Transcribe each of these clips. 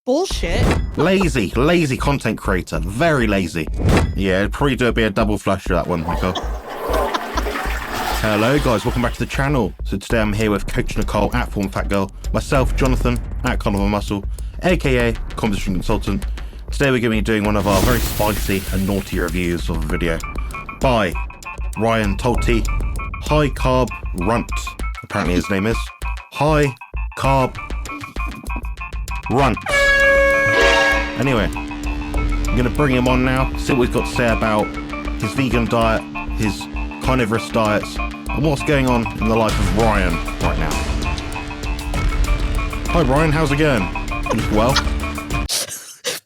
bullshit. Lazy content creator. Very lazy. Yeah, probably do be a double flush for that one, Nicole. Hello guys, welcome back to the channel. So today I'm here with Coach Nicole at Form Fat Girl, myself, Jonathan at Carnivore Muscle, aka Composition Consultant. Today we're going to be doing one of our very spicy and naughty reviews of a video by Ryan Tolte, High Carb Runt. Apparently his name is High Carb Runt. Anyway, I'm going to bring him on now, see what he's got to say about his vegan diet, his carnivorous diets, and what's going on in the life of Ryan right now. Hi Ryan, how's it going? You well?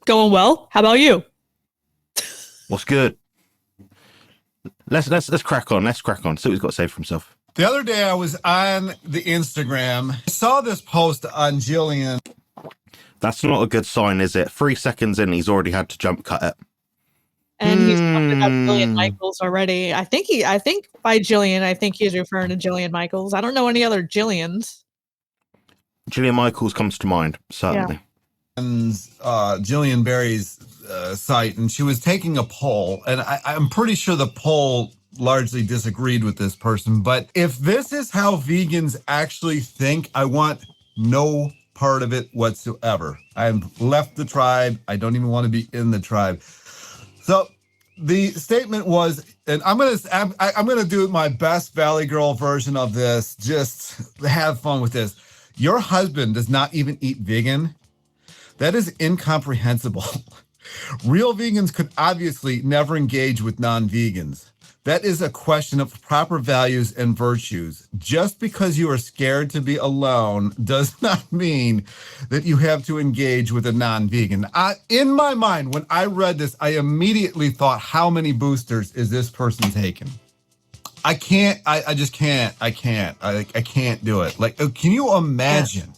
Going well. How about you? What's good? Let's crack on. Let's crack on. See what he's got to say for himself. The other day I was on the Instagram. I saw this post on Jillian. That's not a good sign, is it? 3 seconds in, he's already had to jump cut it. And he's talking about Jillian Michaels already. I think by Jillian, I think he's referring to Jillian Michaels. I don't know any other Jillians. Jillian Michaels comes to mind, certainly. Jillian Berry's site, and she was taking a poll, and I'm pretty sure the poll largely disagreed with this person, but if this is how vegans actually think, I want no part of it whatsoever. I've left the tribe. I don't even want to be in the tribe. So the statement was, and I'm gonna do my best Valley Girl version of this. Just have fun with this. Your husband does not even eat vegan. That is incomprehensible. Real vegans could obviously never engage with non-vegans. That is a question of proper values and virtues. Just because you are scared to be alone does not mean that you have to engage with a non-vegan. In my mind, when I read this, I immediately thought, how many boosters is this person taking? I can't do it. Like, can you imagine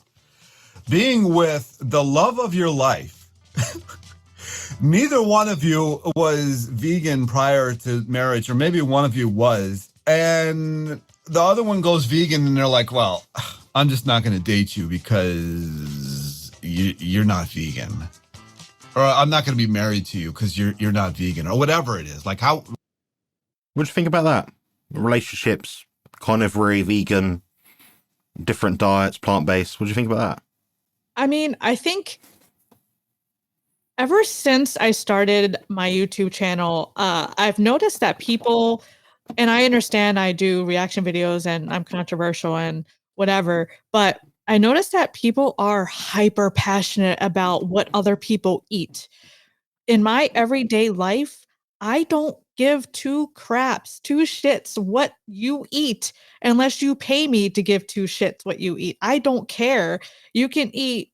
being with the love of your life? Neither one of you was vegan prior to marriage, or maybe one of you was, and the other one goes vegan, and they're like, well, I'm just not going to date you because you're not vegan, or I'm not going to be married to you because you're not vegan, or whatever it is. Like, how? What do you think about that? Relationships, carnivore, vegan, different diets, plant-based. What do you think about that? I mean, I think ever since I started my YouTube channel, I've noticed that people, and I understand I do reaction videos and I'm controversial and whatever, but I noticed that people are hyper passionate about what other people eat. In my everyday life, I don't give two shits what you eat unless you pay me to give two shits what you eat. I don't care. You can eat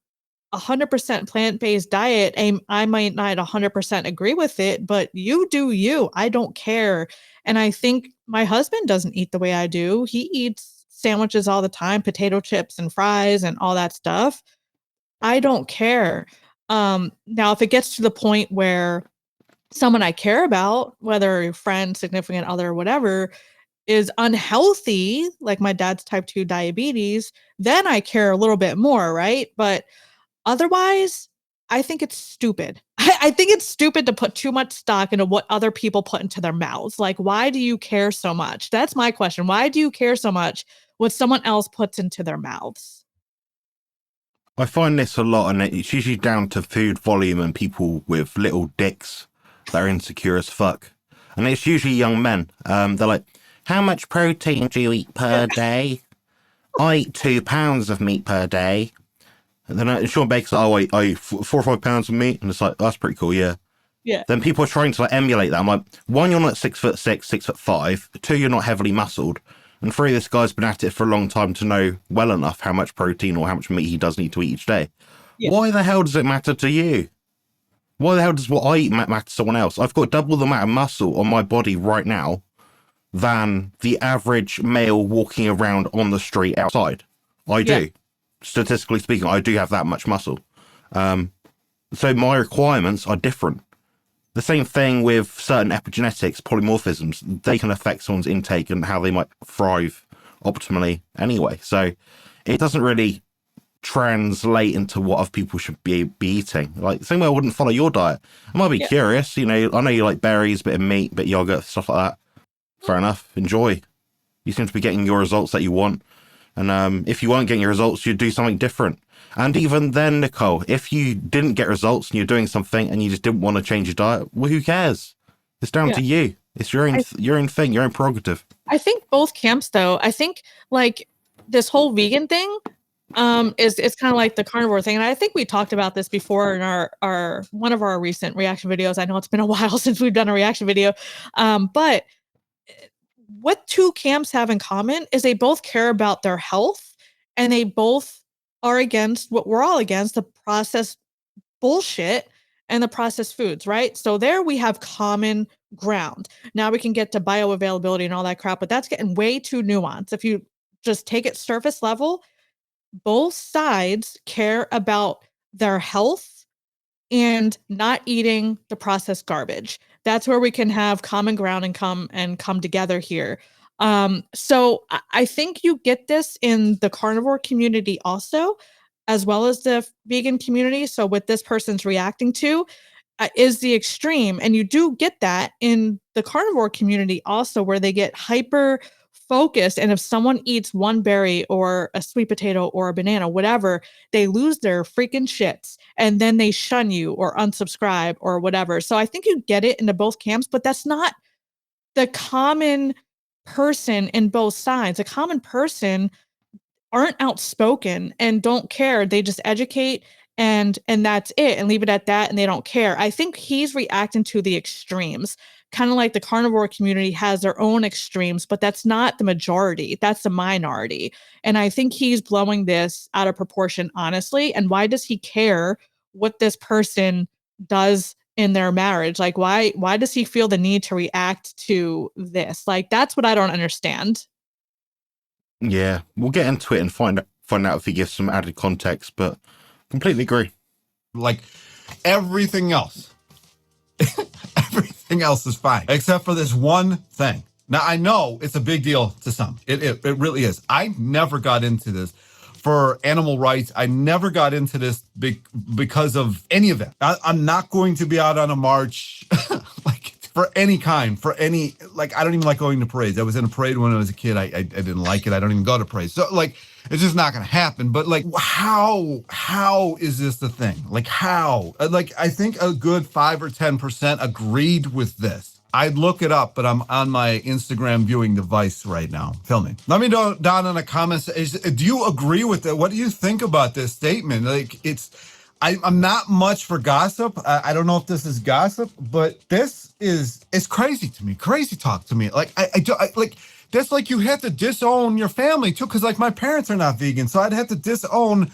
100% plant-based diet. I might not 100% agree with it, but you do you. I don't care. And I think my husband doesn't eat the way I do. He eats sandwiches all the time, potato chips and fries and all that stuff. I don't care. Now, if it gets to the point where someone I care about, whether a friend, significant other, or whatever, is unhealthy, like my dad's type 2 diabetes, then I care a little bit more, right? But otherwise, I think it's stupid. I think it's stupid to put too much stock into what other people put into their mouths. Like, why do you care so much? That's my question. Why do you care so much what someone else puts into their mouths? I find this a lot, and it's usually down to food volume and people with little dicks that are insecure as fuck. And it's usually young men. They're like, how much protein do you eat per day? I eat 2 pounds of meat per day. And then Sean Baker's like, I eat 4 or 5 pounds of meat. And it's like, that's pretty cool, yeah. Yeah. Then people are trying to like emulate that. I'm like, 1, you're not 6'6", 6'5". 2, you're not heavily muscled. And 3, this guy's been at it for a long time to know well enough how much protein or how much meat he does need to eat each day. Yeah. Why the hell does it matter to you? Why the hell does what I eat matter to someone else? I've got double the amount of muscle on my body right now than the average male walking around on the street outside. I do. Statistically speaking, I do have that much muscle. So my requirements are different. The same thing with certain epigenetics, polymorphisms. They can affect someone's intake and how they might thrive optimally anyway. So it doesn't really translate into what other people should be eating. Like the same way I wouldn't follow your diet. I might be curious, you know, I know you like berries, bit of meat, bit of yogurt, stuff like that. Fair enough. Enjoy. You seem to be getting your results that you want. And if you weren't getting your results, you'd do something different. And even then, Nicole, if you didn't get results and you're doing something and you just didn't want to change your diet, well, who cares? It's down to you. It's your own thing, your own prerogative. I think both camps, though. I think like this whole vegan thing is it's kind of like the carnivore thing. And I think we talked about this before in our one of our recent reaction videos. I know it's been a while since we've done a reaction video. But what two camps have in common is they both care about their health, and they both are against what we're all against, the processed bullshit and the processed foods, right? So there we have common ground. Now we can get to bioavailability and all that crap, but that's getting way too nuanced. If you just take it surface level, both sides care about their health and not eating the processed garbage. That's where we can have common ground and come together here. So I think you get this in the carnivore community also, as well as the vegan community. So what this person's reacting to is the extreme. And you do get that in the carnivore community also, where they get hyper focused. And if someone eats one berry or a sweet potato or a banana, whatever, they lose their freaking shits. And then they shun you or unsubscribe or whatever. So I think you get it into both camps, but that's not the common person in both sides. A common person aren't outspoken and don't care. They just educate and that's it, and leave it at that, and they don't care. I think he's reacting to the extremes, kind of like the carnivore community has their own extremes, but that's not the majority. That's the minority. And I think he's blowing this out of proportion, honestly. And why does he care what this person does in their marriage? Like, why does he feel the need to react to this? Like, that's what I don't understand. Yeah, we'll get into it and find out if he gives some added context, but completely agree. Like everything else, everything else is fine except for this one thing. Now I know it's a big deal to some. It really is. I never got into this for animal rights. I never got into this because of any of that. I'm not going to be out on a march like for any kind, like, I don't even like going to parades. I was in a parade when I was a kid. I didn't like it. I don't even go to parades. So like, it's just not going to happen. But like, how is this the thing? Like how? Like, I think a good 5 or 10% agreed with this. I'd look it up, but I'm on my Instagram viewing device right now, filming. Let me know down in the comments. Do you agree with it? What do you think about this statement? Like, I'm not much for gossip. I don't know if this is gossip, but this is crazy to me. Crazy talk to me. Like, I like, that's like you had to disown your family too, because like my parents are not vegan, so I'd have to disown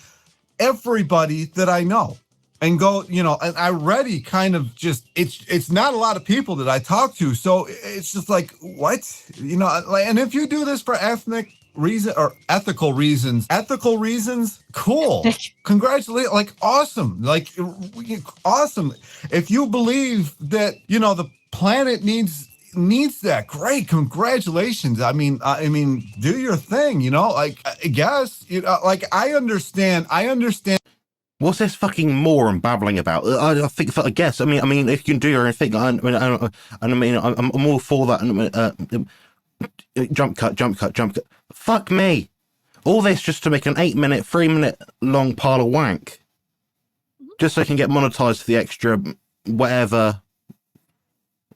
everybody that I know and go, you know, and I already kind of just, it's not a lot of people that I talk to, so it's just like, what? You know, like, and if you do this for ethnic reason or ethical reasons, cool. Congratulations, like awesome, like awesome. If you believe that, you know, the planet needs that, great, congratulations. I mean, do your thing, you know, like, I guess, you know, like, I understand. What's this fucking more and babbling about? I guess. I mean, if you can do your own thing, I'm all for that. Jump cut. Fuck me. All this just to make an 8-minute, 3-minute long pile of wank, just so I can get monetized for the extra whatever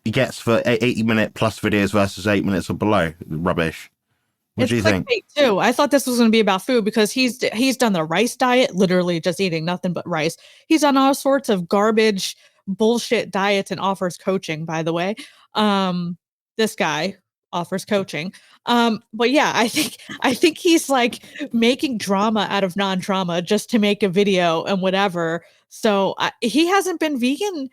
he gets for 80-minute plus videos versus 8 minutes or below. Rubbish. What do you think? Too. I thought this was going to be about food because he's done the rice diet, literally just eating nothing but rice. He's done all sorts of garbage, bullshit diets and offers coaching, by the way. This guy offers coaching. But yeah, I think he's like making drama out of non-drama just to make a video and whatever. So he hasn't been vegan.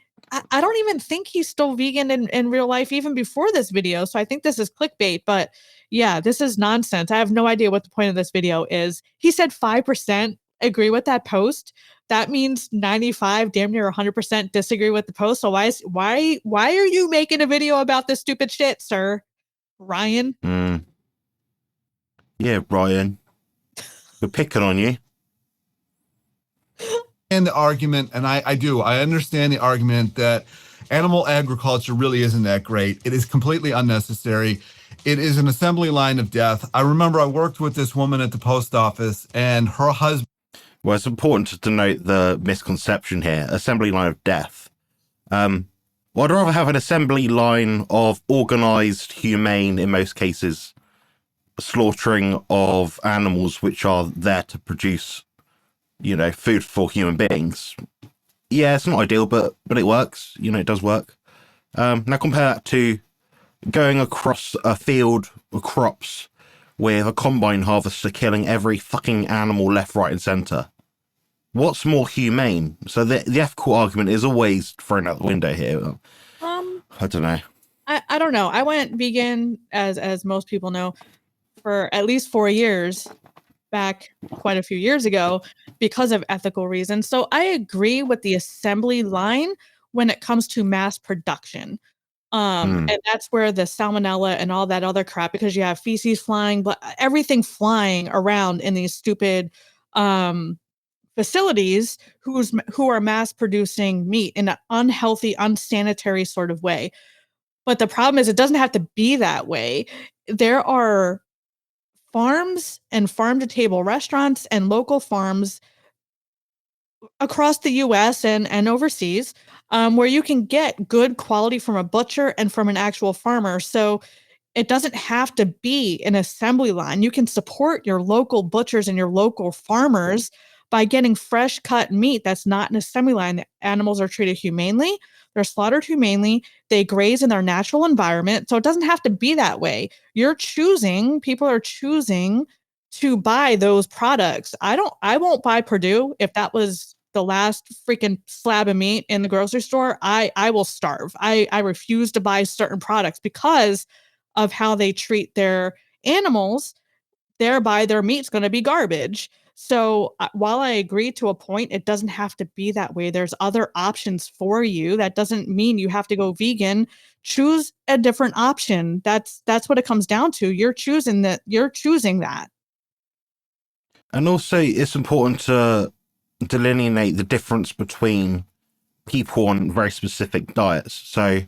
I don't even think he's still vegan in real life, even before this video. So I think this is clickbait, but yeah, this is nonsense. I have no idea what the point of this video is. He said 5% agree with that post. That means 95, damn near 100% disagree with the post. So why are you making a video about this stupid shit, sir? Ryan? Yeah, Ryan. We're picking on you. And the argument, and I understand the argument that animal agriculture really isn't that great. It is completely unnecessary. It is an assembly line of death. I remember I worked with this woman at the post office, and her husband. Well, it's important to denote the misconception here. Assembly line of death. Well, I'd rather have an assembly line of organized, humane, in most cases, slaughtering of animals which are there to produce, food for human beings. Yeah, it's not ideal, but it works. It does work. Now compare that to going across a field of crops with a combine harvester killing every fucking animal left, right, and center. What's more humane? So the ethical argument is always thrown out the window here. I don't know. I don't know. I went vegan, as most people know, for at least 4 years back quite a few years ago because of ethical reasons. So I agree with the assembly line when it comes to mass production. And that's where the salmonella and all that other crap, because you have feces flying, but everything flying around in these stupid facilities who are mass producing meat in an unhealthy, unsanitary sort of way. But the problem is it doesn't have to be that way. There are farms and farm to table restaurants and local farms across the US and overseas, where you can get good quality from a butcher and from an actual farmer. So it doesn't have to be an assembly line. You can support your local butchers and your local farmers by getting fresh cut meat that's not an assembly line. The animals are treated humanely. They're slaughtered humanely. They graze in their natural environment. So it doesn't have to be that way. People are choosing to buy those products. I won't buy Purdue if that was the last freaking slab of meat in the grocery store. I will starve. I refuse to buy certain products because of how they treat their animals. Thereby their meat's going to be garbage. So while I agree to a point, it doesn't have to be that way. There's other options for you. That doesn't mean you have to go vegan. Choose a different option. That's what it comes down to. You're choosing that. And also, it's important to delineate the difference between people on very specific diets. So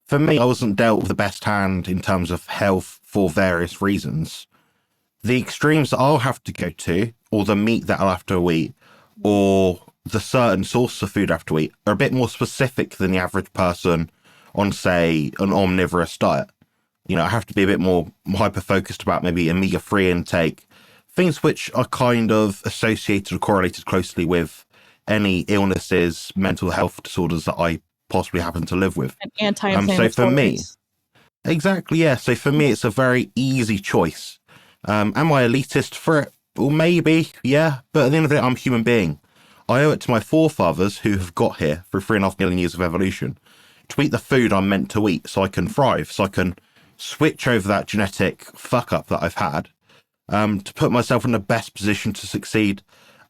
for me, I wasn't dealt with the best hand in terms of health for various reasons. The extremes that I'll have to go to, or the meat that I'll have to eat, or the certain source of food I have to eat, are a bit more specific than the average person on, say, an omnivorous diet. I have to be a bit more hyper-focused about maybe omega-3 intake, things which are kind of associated or correlated closely with any illnesses, mental health disorders that I possibly happen to live with. And anti-inflammatories. So for me, exactly, yeah. So for me, it's a very easy choice. Am I elitist for it? Well, maybe, yeah. But at the end of the day, I'm a human being. I owe it to my forefathers who have got here through 3.5 million years of evolution to eat the food I'm meant to eat so I can thrive, so I can switch over that genetic fuck up that I've had, to put myself in the best position to succeed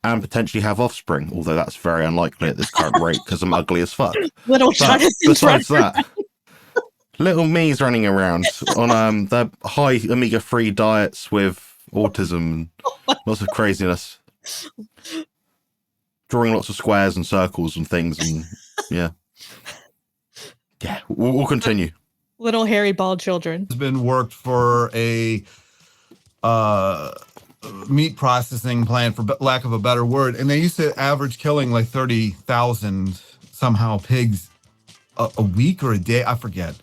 and potentially have offspring, although that's very unlikely at this current rate because I'm ugly as fuck. Little besides that, little me's running around on the high omega-3 diets with autism and lots of craziness, drawing lots of squares and circles and things, and yeah, we'll continue. Little hairy bald children. Husband worked for a meat processing plant, for lack of a better word, and they used to average killing like 30,000 somehow pigs a week or a day. I forget.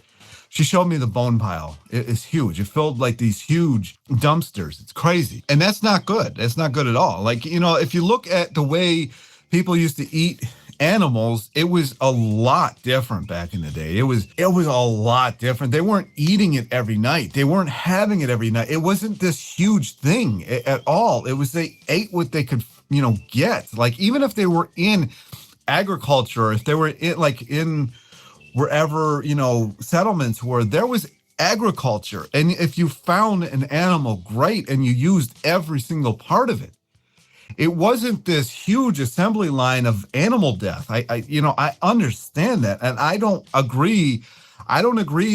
She showed me the bone pile. It's huge. It filled like these huge dumpsters. It's crazy. And that's not good. That's not good at all. Like, if you look at the way people used to eat animals, it was a lot different back in the day. It was a lot different. They weren't eating it every night. They weren't having it every night. It wasn't this huge thing at all. It was they ate what they could, get. Like, even if they were in agriculture, if they were in wherever, settlements were, there was agriculture. And if you found an animal, great, and you used every single part of it. It wasn't this huge assembly line of animal death. I understand that. And I don't agree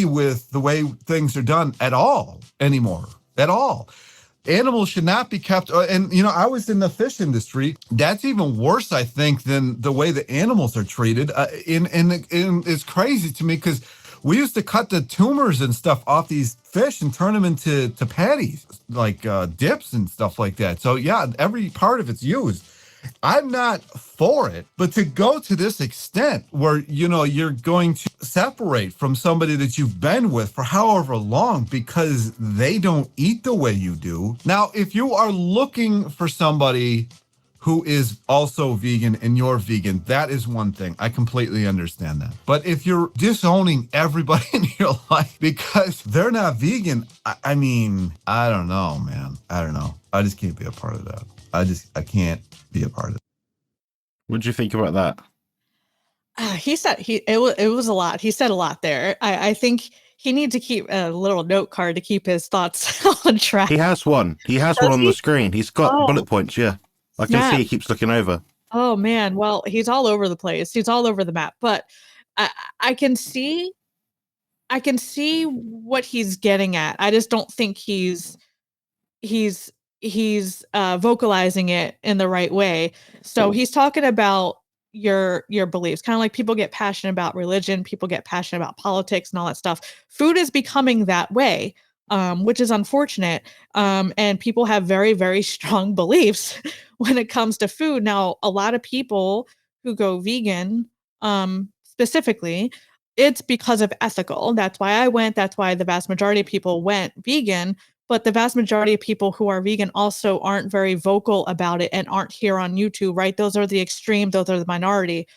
with the way things are done at all anymore, at all. Animals should not be kept. And, you know, I was in the fish industry. That's even worse, I think, than the way the animals are treated. And it's crazy to me because we used to cut the tumors and stuff off these fish and turn them into patties, like dips and stuff like that. So, yeah, every part of it's used. I'm not for it, but to go to this extent where, you know, you're going to separate from somebody that you've been with for however long because they don't eat the way you do. Now, if you are looking for somebody who is also vegan and you're vegan, that is one thing. I completely understand that. But if you're disowning everybody in your life because they're not vegan, I mean, I don't know, man. I don't know. I just can't be a part of that. I can't be a part of it. What do you think about that? He said it was a lot. He said a lot there. I think he needs to keep a little note card to keep his thoughts on track. He has one. He has one on the screen. He's got bullet points. Yeah, I can see he keeps looking over. Oh man, well, he's all over the place. He's all over the map. But I can see what he's getting at. I just don't think he's vocalizing it in the right way. So he's talking about your beliefs, kind of like people get passionate about religion, people get passionate about politics and all that stuff. Food is becoming that way, which is unfortunate. And people have very, very strong beliefs when it comes to food. Now, a lot of people who go vegan, specifically, it's because of ethical. That's why I went. That's why the vast majority of people went vegan. But the vast majority of people who are vegan also aren't very vocal about it and aren't here on YouTube, right? Those are the extreme. Those are the minority.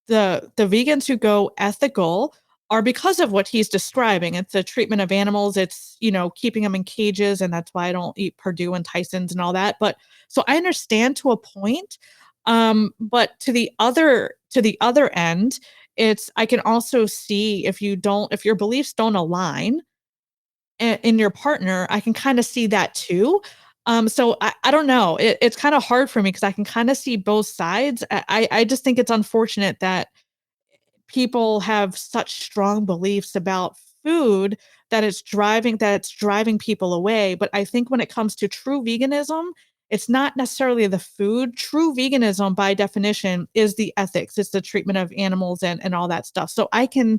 The vegans who go ethical are because of what he's describing. It's the treatment of animals. It's, you know, keeping them in cages. And that's why I don't eat Purdue and Tyson's and all that. But so I understand to a point. But to the other end, I can also see if your beliefs don't align in your partner, I can kind of see that too. So I don't know. It's kind of hard for me because I can kind of see both sides. I just think it's unfortunate that people have such strong beliefs about food that it's driving people away. But I think when it comes to true veganism, it's not necessarily the food. True veganism, by definition, is the ethics. It's the treatment of animals and all that stuff. So I can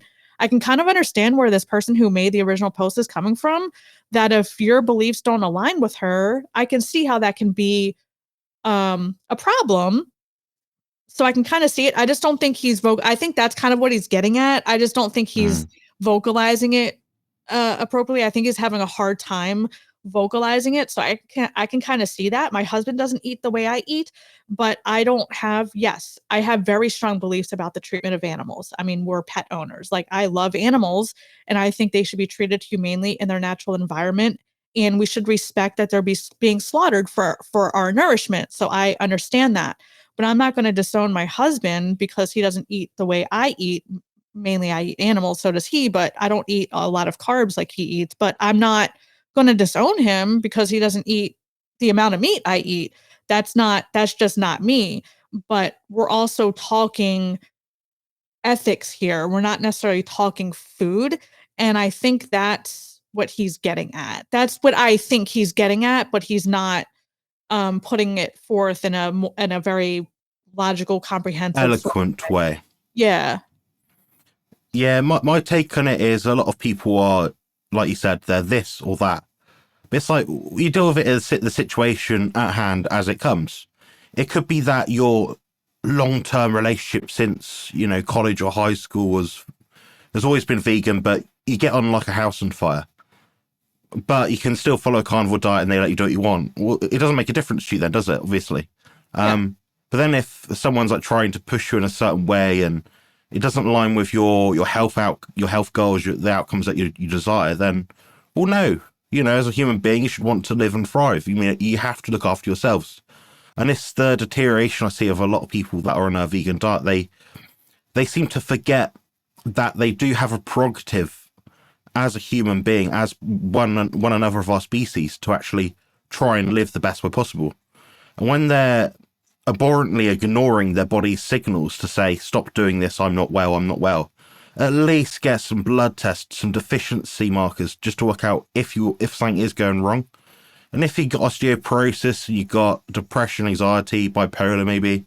kind of understand where this person who made the original post is coming from, that if your beliefs don't align with her, I can see how that can be a problem. So I can kind of see it. I just don't think he's I think that's kind of what he's getting at. I just don't think he's vocalizing it appropriately. I think he's having a hard time vocalizing it. So I can kind of see that. My husband doesn't eat the way I eat, but I have very strong beliefs about the treatment of animals. I mean, we're pet owners. Like, I love animals and I think they should be treated humanely in their natural environment. And we should respect that they're being slaughtered for our nourishment. So I understand that, but I'm not going to disown my husband because he doesn't eat the way I eat. Mainly I eat animals, so does he, but I don't eat a lot of carbs like he eats. But I'm not going to disown him because he doesn't eat the amount of meat I eat. That's just not me. But we're also talking ethics here. We're not necessarily talking food. And I think that's what he's getting at. That's what I think he's getting at, but he's not putting it forth in a very logical, comprehensive, eloquent way. Yeah. Yeah, my take on it is a lot of people are, like you said, they're this or that. But it's like, you deal with it as the situation at hand as it comes. It could be that your long-term relationship since, you know, college or high school has always been vegan, but you get on like a house on fire. But you can still follow a carnivore diet and they let you do what you want. Well, it doesn't make a difference to you then, does it? Obviously. But then if someone's like trying to push you in a certain way and it doesn't align with your health goals, the outcomes that you desire, then, well, no. You know, as a human being, you should want to live and thrive. You mean, you have to look after yourselves. And it's the deterioration I see of a lot of people that are on a vegan diet. They seem to forget that they do have a prerogative as a human being, as one another of our species, to actually try and live the best way possible. And when they're abhorrently ignoring their body's signals to say, stop doing this, I'm not well, at least get some blood tests, some deficiency markers, just to work out if something is going wrong. And if you got osteoporosis, you got depression, anxiety, bipolar, maybe,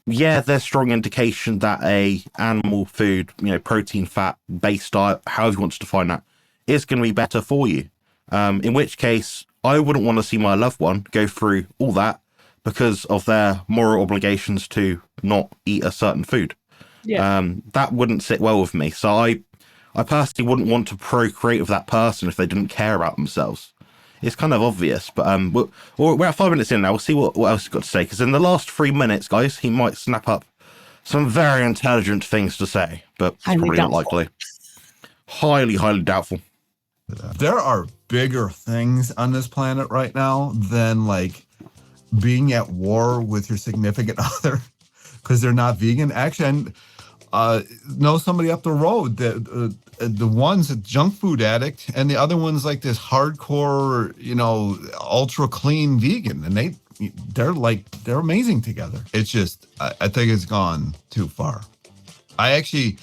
yeah, there's strong indication that a animal food, protein, fat based diet, however you want to define that, is going to be better for you. In which case, I wouldn't want to see my loved one go through all that because of their moral obligations to not eat a certain food. Yeah. That wouldn't sit well with me. So I personally wouldn't want to procreate with that person if they didn't care about themselves. It's kind of obvious, but we're at 5 minutes in now. We'll see what else he's got to say. Because in the last 3 minutes, guys, he might snap up some very intelligent things to say, but it's probably not likely. Highly, highly doubtful. There are bigger things on this planet right now than like being at war with your significant other because they're not vegan. Actually, I know somebody up the road that the one's a junk food addict and the other one's like this hardcore, ultra clean vegan, and they're amazing together. It's just I think it's gone too far. I actually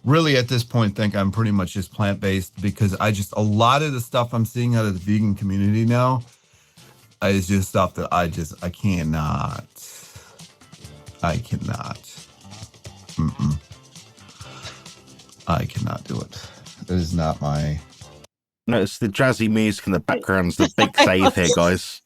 really at this point think I'm pretty much just plant-based because a lot of the stuff I'm seeing out of the vegan community now is just stuff that I cannot. I cannot do it. It is not my... No, it's the jazzy music in the background's the big save here, guys.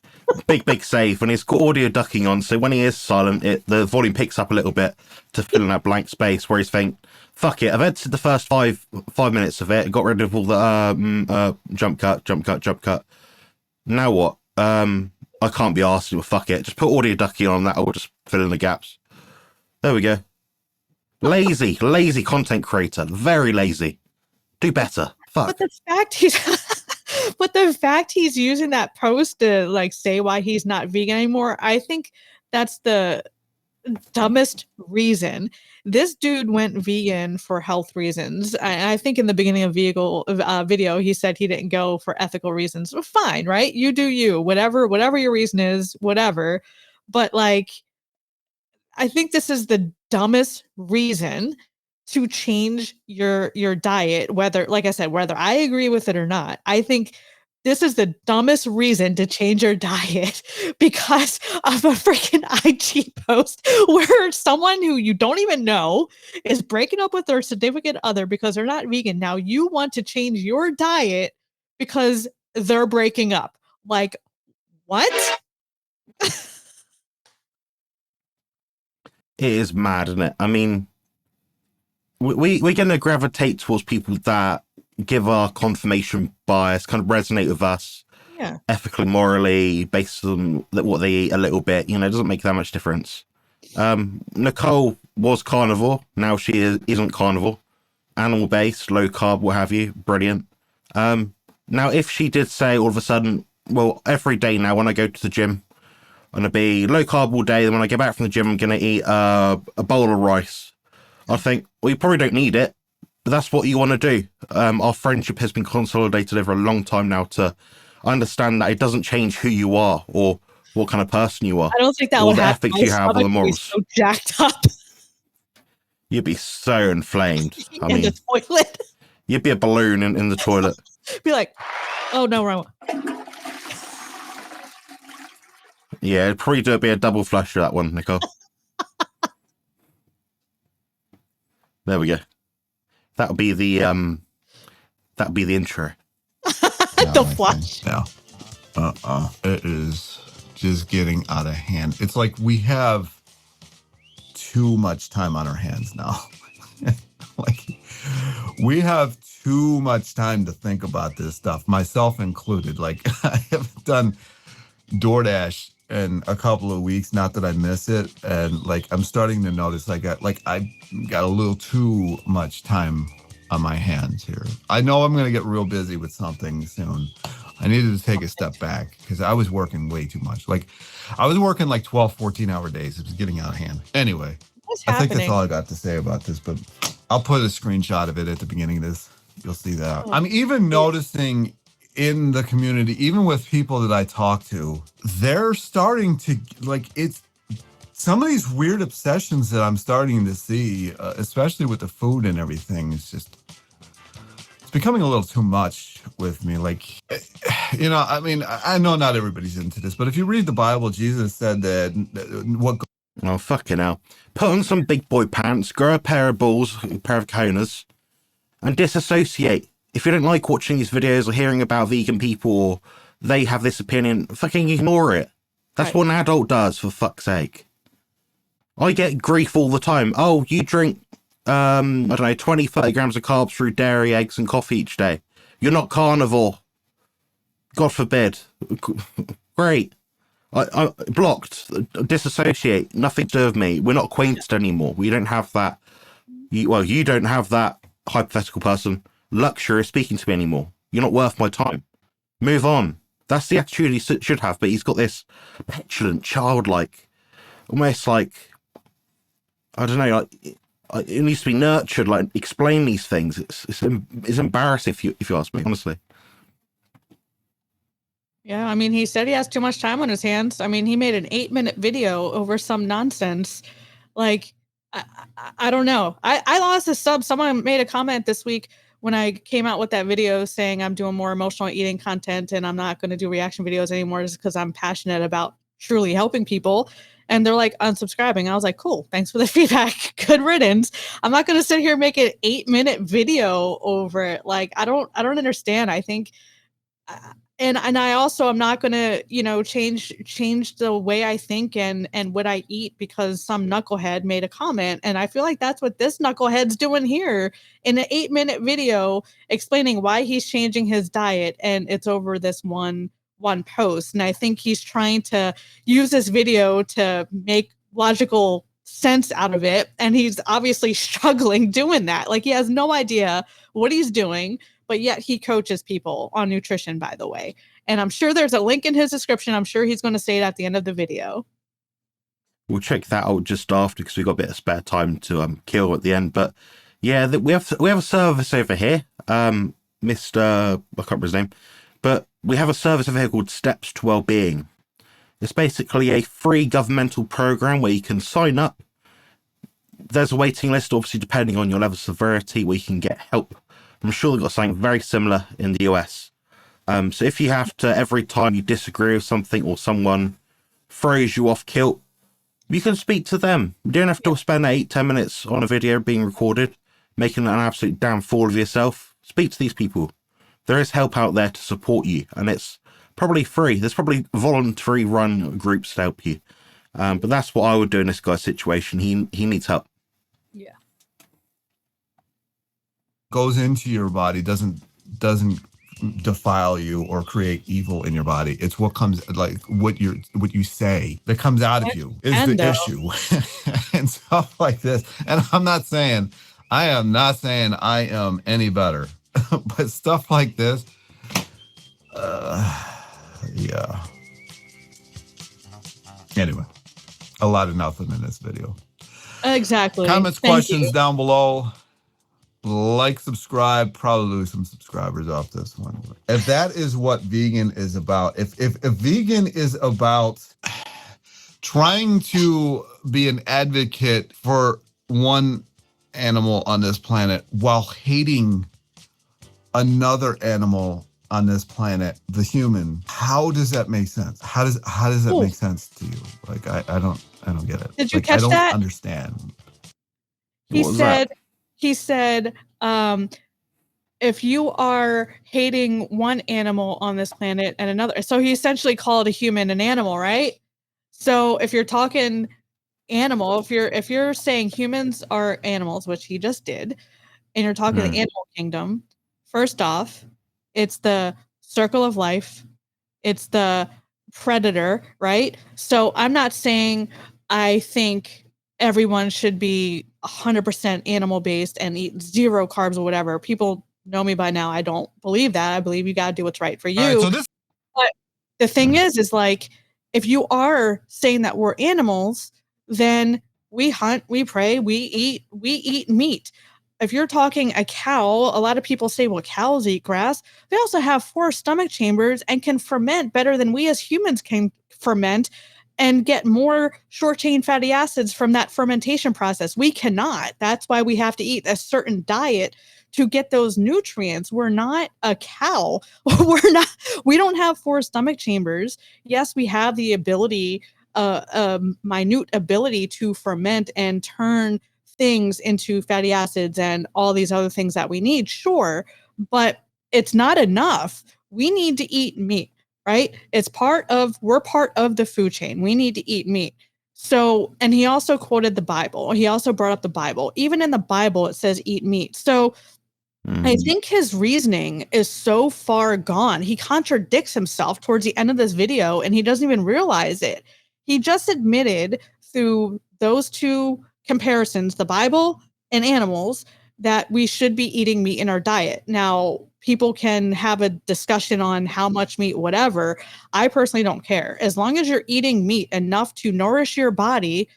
Big save. And it's got audio ducking on, so when he is silent, the volume picks up a little bit to fill in that blank space where he's thinking, fuck it, I've edited the first five minutes of it, got rid of all the jump cut. Now what? I can't be asked to, fuck it. Just put audio ducking on that, or just fill in the gaps. There we go. Lazy content creator. Very lazy. Do better. Fuck. But the fact he's using that post to like say why he's not vegan anymore, I think that's the dumbest reason. This dude went vegan for health reasons. I think in the beginning of video, he said he didn't go for ethical reasons. Well, fine, right? You do you. Whatever your reason is, whatever. But like, I think this is the dumbest reason to change your diet, whether, like I said, whether I agree with it or not. I think this is the dumbest reason to change your diet because of a freaking IG post where someone who you don't even know is breaking up with their significant other because they're not vegan. Now you want to change your diet because they're breaking up. Like, what? It is mad, isn't it? I mean, we're going to gravitate towards people that give our confirmation bias, kind of resonate with us, ethically, morally, based on what they eat a little bit. It doesn't make that much difference. Nicole was carnivore. Now she isn't carnivore. Animal-based, low carb, what have you. Brilliant. Now, if she did say all of a sudden, well, every day now when I go to the gym, I'm going to be low carb all day. Then when I get back from the gym, I'm going to eat a bowl of rice. I think, well, you probably don't need it, but that's what you want to do. Our friendship has been consolidated over a long time now to understand that it doesn't change who you are or what kind of person you are. I don't think that or would the happen. ethics you have or the morals. So jacked up. You'd be so inflamed. I mean, the toilet. You'd be a balloon in the toilet. Be like, oh no, wrong one. Yeah, it'd probably be a double flush for that one, Nicole. There we go. That'll be the intro. The flush. No. It is just getting out of hand. It's like we have too much time on our hands now. Like we have too much time to think about this stuff, myself included. Like I haven't done DoorDash in a couple of weeks, not that I miss it, and like I'm starting to notice I got a little too much time on my hands here. I know I'm gonna get real busy with something soon. I needed to take a step back because I was working way too much. Like I was working like 12, 14-hour days. It was getting out of hand. Anyway, I think that's all I got to say about this, but I'll put a screenshot of it at the beginning of this. You'll see that. I'm even noticing in the community, even with people that I talk to, they're starting to it's some of these weird obsessions that I'm starting to see, especially with the food and everything. It's just it's becoming a little too much with me. Like, you know, I mean, I know not everybody's into this, but if you read the Bible, Jesus said that what. Oh, fucking hell. Put on some big boy pants, grow a pair of balls, a pair of conas, and disassociate. If you don't like watching these videos or hearing about vegan people or they have this opinion, fucking ignore it. That's what an adult does, for fuck's sake. I get grief all the time. Oh, you drink, I don't know, 20, 30 grams of carbs through dairy, eggs, and coffee each day. You're not carnivore. God forbid. Great. I blocked. Disassociate. Nothing to do with me. We're not acquainted anymore. We don't have that. You don't have that, hypothetical person, luxury of speaking to me anymore. You're not worth my time. Move on. That's the attitude he should have, but he's got this petulant, childlike, almost like, I don't know, like it needs to be nurtured. Like, explain these things. It's embarrassing if you ask me, honestly. Yeah, I mean, he said he has too much time on his hands. I mean, he made an 8-minute video over some nonsense. Like, I don't know. I lost a sub. Someone made a comment this week when I came out with that video saying I'm doing more emotional eating content and I'm not going to do reaction videos anymore just because I'm passionate about truly helping people. And they're like unsubscribing. I was like, cool, thanks for the feedback. Good riddance. I'm not going to sit here and make an 8-minute video over it. Like, I don't understand. I think, and I also am not going to, you know, change the way I think and what I eat because some knucklehead made a comment. And I feel like that's what this knucklehead's doing here in an 8-minute video explaining why he's changing his diet. And it's over this one post. And I think he's trying to use this video to make logical sense out of it. And he's obviously struggling doing that. Like, he has no idea what he's doing, but yet he coaches people on nutrition, by the way. And I'm sure there's a link in his description. I'm sure he's going to say it at the end of the video. We'll check that out just after because we've got a bit of spare time to kill at the end. But yeah, we have a service over here, Mr. I can't remember his name, but we have a service over here called Steps to Wellbeing. It's basically a free governmental program where you can sign up. There's a waiting list, obviously, depending on your level of severity, where you can get help. I'm sure they've got something very similar in the US. So if you have to, every time you disagree with something or someone throws you off kilt, you can speak to them. You don't have to spend 8-10 minutes on a video being recorded, making an absolute damn fool of yourself. Speak to these people. There is help out there to support you, and it's probably free. There's probably voluntary run groups to help you. But that's what I would do in this guy's situation. He needs help. Yeah. Goes into your body doesn't defile you or create evil in your body. It's what comes, like what you say that comes out of you is the issue. And stuff like this. And I am not saying I am any better, but stuff like this, yeah. Anyway, a lot of nothing in this video. Exactly. Comments, questions down below. Like, subscribe, probably lose some subscribers off this one. If that is what vegan is about, if vegan is about trying to be an advocate for one animal on this planet while hating another animal on this planet, the human, how does that make sense? How does that make sense to you? Like, I don't get it. Did you like, catch that? I don't understand. He said, if you are hating one animal on this planet and another, so he essentially called a human an animal, right? So if you're talking animal, if you're saying humans are animals, which he just did, and you're talking the animal kingdom, first off, it's the circle of life. It's the predator, right? So I'm not saying I think everyone should be 100% animal based and eat 0 carbs or whatever. People know me by now. I don't believe that. I believe you got to do what's right for you. Right, but the thing is like, if you are saying that we're animals, then we hunt, we prey, we eat meat. If you're talking a cow, a lot of people say, well, cows eat grass. They also have 4 stomach chambers and can ferment better than we as humans can ferment. and get more short chain fatty acids from that fermentation process. We cannot. That's why we have to eat a certain diet to get those nutrients. We're not a cow. We don't have 4 stomach chambers. Yes, we have the ability, minute ability to ferment and turn things into fatty acids and all these other things that we need. Sure, but it's not enough. We need to eat meat, right? We're part of the food chain. We need to eat meat. So, and he also quoted the Bible. He also brought up the Bible. Even in the Bible, it says eat meat. So I think his reasoning is so far gone. He contradicts himself towards the end of this video, and he doesn't even realize it. He just admitted through those 2 comparisons, the Bible and animals, that we should be eating meat in our diet. Now, people can have a discussion on how much meat, whatever. I personally don't care. As long as you're eating meat enough to nourish your body,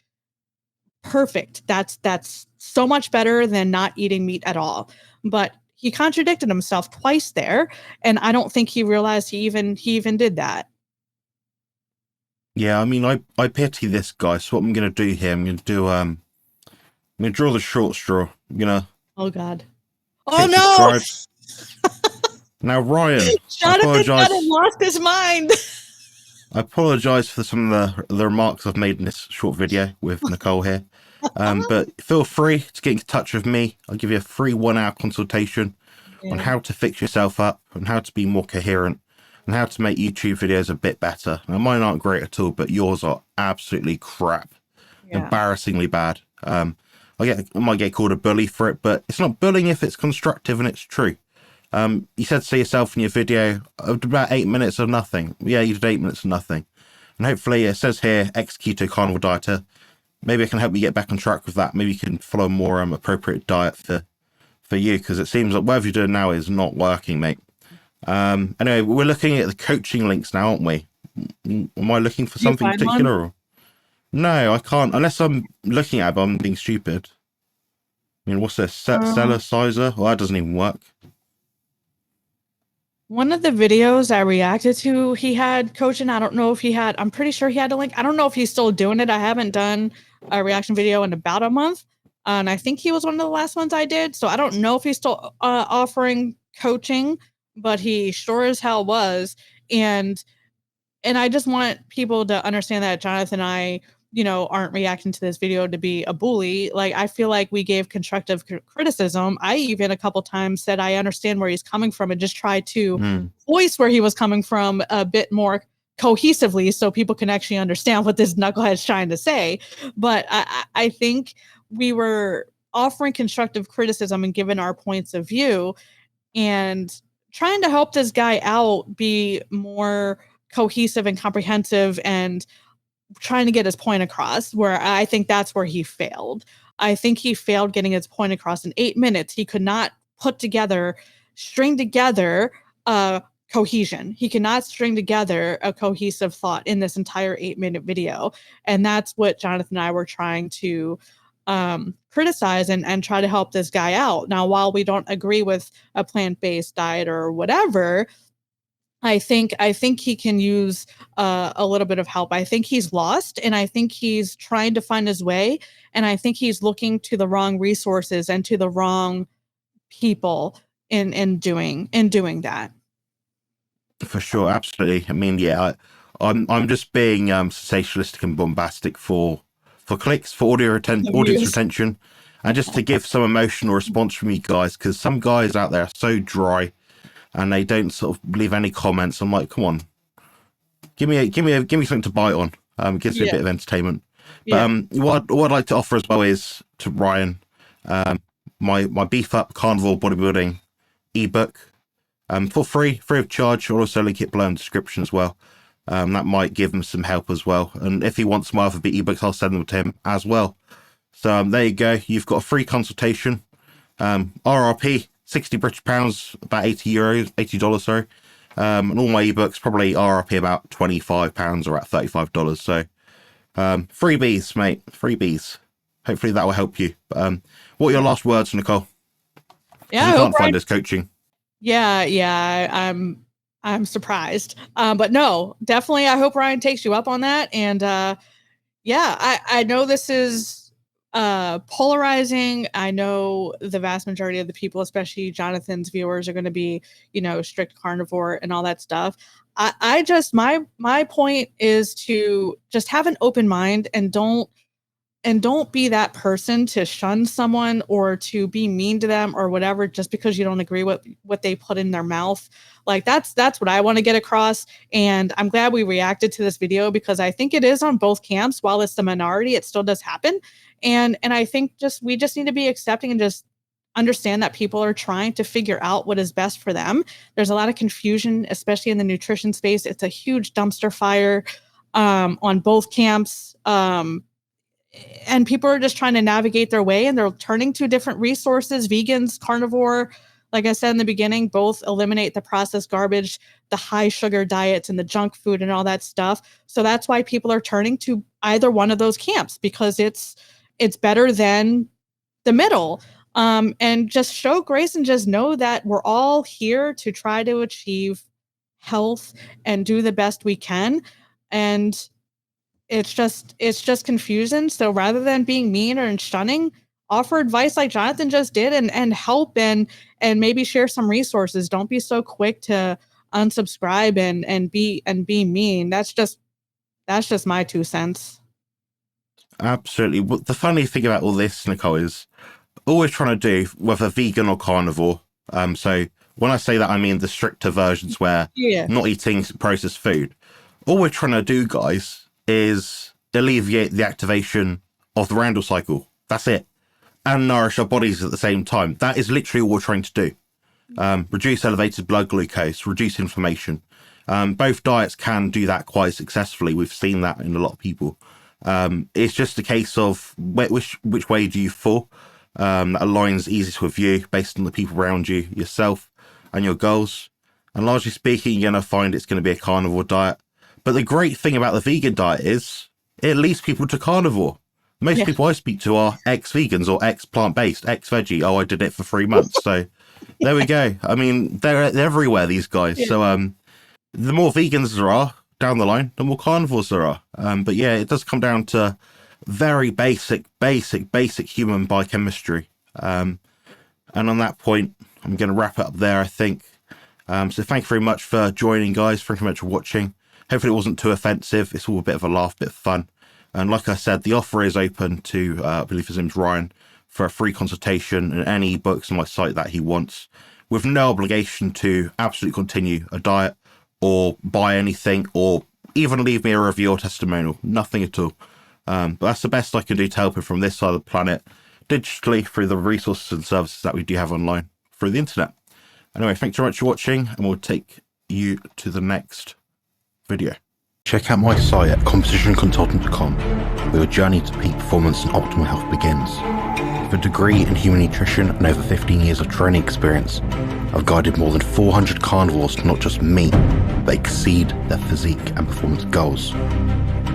perfect. That's so much better than not eating meat at all. But he contradicted himself twice there, and I don't think he realized he even did that. Yeah, I mean, I pity this guy. So what I'm going to do here, I'm going to draw the short straw. I'm going to Oh God. Oh no. Now, Ryan, Jonathan lost his mind. I apologize for some of the remarks I've made in this short video with Nicole here. But feel free to get in touch with me. I'll give you a free 1-hour consultation on how to fix yourself up and how to be more coherent and how to make YouTube videos a bit better. Now, mine aren't great at all, but yours are absolutely crap. Embarrassingly bad. I might get called a bully for it, but it's not bullying if it's constructive and it's true. You said to yourself in your video, about 8 minutes of nothing. Yeah, you did 8 minutes of nothing. And hopefully it says here, ex-keto carnivore dieter. Maybe I can help you get back on track with that. Maybe you can follow a more appropriate diet for you, because it seems like whatever you're doing now is not working, mate. Anyway, we're looking at the coaching links now, aren't we? Am I looking for something particular? Or? No, I can't. Unless I'm looking at it, but I'm being stupid. I mean, what's this? Seller sizer? Well, that doesn't even work. One of the videos I reacted to, he had coaching. I don't know if he had, I'm pretty sure he had a link. I don't know if he's still doing it. I haven't done a reaction video in about a month. And I think he was one of the last ones I did. So I don't know if he's still offering coaching, but he sure as hell was. And I just want people to understand that Jonathan and I, aren't reacting to this video to be a bully. Like, I feel like we gave constructive criticism. I even a couple times said, I understand where he's coming from, and just tried to voice where he was coming from a bit more cohesively so people can actually understand what this knucklehead's trying to say. But I think we were offering constructive criticism and giving our points of view and trying to help this guy out be more cohesive and comprehensive and trying to get his point across, where I think that's where he failed. I think he failed getting his point across in 8 minutes. He could not string together cohesion. He cannot string together a cohesive thought in this entire 8-minute video. And that's what Jonathan and I were trying to criticize and try to help this guy out. Now, while we don't agree with a plant-based diet or whatever, I think he can use a little bit of help. I think he's lost, and I think he's trying to find his way, and I think he's looking to the wrong resources and to the wrong people in doing that. For sure, absolutely. I mean, yeah, I'm just being sensationalistic and bombastic for clicks, for audience retention, and just to give some emotional response from you guys, because some guys out there are so dry. And they don't sort of leave any comments. I'm like, come on, give me something to bite on. It gives me a bit of entertainment. But what I'd like to offer as well is to Ryan, my beef up carnivore bodybuilding ebook, for free of charge. I'll also link it below in the description as well. That might give him some help as well. And if he wants my other ebooks, I'll send them to him as well. So there you go. You've got a free consultation. RRP. 60 British pounds, about $80, sorry. And all my ebooks probably RRP about £25 or about $35. So freebies, mate, freebies. Hopefully that will help you. But what are your last words, Nicole? Yeah, you can't find us coaching. Yeah. I'm surprised. But no, definitely. I hope Ryan takes you up on that. And yeah, I know this is polarizing. I know the vast majority of the people, especially Jonathan's viewers, are going to be, strict carnivore and all that stuff. I just my point is to just have an open mind and don't be that person to shun someone or to be mean to them or whatever just because you don't agree with what they put in their mouth. Like that's what I want to get across. And I'm glad we reacted to this video because I think it is on both camps. While it's the minority, it still does happen. And I think we just need to be accepting and just understand that people are trying to figure out what is best for them. There's a lot of confusion, especially in the nutrition space. It's a huge dumpster fire on both camps. And people are just trying to navigate their way and they're turning to different resources. Vegans, carnivore, like I said in the beginning, both eliminate the processed garbage, the high sugar diets and the junk food and all that stuff. So that's why people are turning to either one of those camps because it's better than the middle. And just show grace and just know that we're all here to try to achieve health and do the best we can. And it's just confusing. So rather than being mean or shunning, offer advice like Jonathan just did and help and maybe share some resources. Don't be so quick to unsubscribe and be mean. That's just my 2 cents. Absolutely. Well, the funny thing about all this, Nicole, is always trying to do whether vegan or carnivore. So when I say that, I mean the stricter versions where not eating processed food. All we're trying to do, guys, is alleviate the activation of the Randall cycle. That's it. And nourish our bodies at the same time. That is literally all we're trying to do. Reduce elevated blood glucose, reduce inflammation. Both diets can do that quite successfully. We've seen that in a lot of people. It's just a case of which way do you fall. That aligns easiest with you based on the people around you, yourself, and your goals. And largely speaking, you're going to find it's going to be a carnivore diet. But the great thing about the vegan diet is it leads people to carnivore. Most people I speak to are ex-vegans or ex-plant-based, ex-veggie. Oh, I did it for 3 months. So there we go. I mean, they're everywhere, these guys. Yeah. So the more vegans there are down the line, the more carnivores there are. But yeah, it does come down to very basic human biochemistry. And on that point, I'm going to wrap it up there, I think. So thank you very much for joining, guys. Thank you very much for watching. Hopefully it wasn't too offensive. It's all a bit of a laugh, bit of fun. And like I said, the offer is open to, I believe his name's Ryan, for a free consultation and any books on my site that he wants, with no obligation to absolutely continue a diet or buy anything or even leave me a review or testimonial. Nothing at all. But that's the best I can do to help him from this side of the planet, digitally through the resources and services that we do have online through the internet. Anyway, thanks very much for watching, and we'll take you to the next video. Check out my site at competitionconsultant.com, where your journey to peak performance and optimal health begins. With a degree in human nutrition and over 15 years of training experience, I've guided more than 400 carnivores to not just meet, but exceed their physique and performance goals.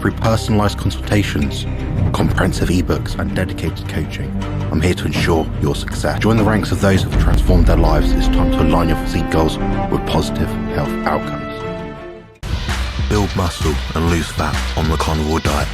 Through personalised consultations, comprehensive ebooks and dedicated coaching, I'm here to ensure your success. Join the ranks of those who have transformed their lives. It's time to align your physique goals with positive health outcomes. Build muscle and lose fat on the carnivore diet.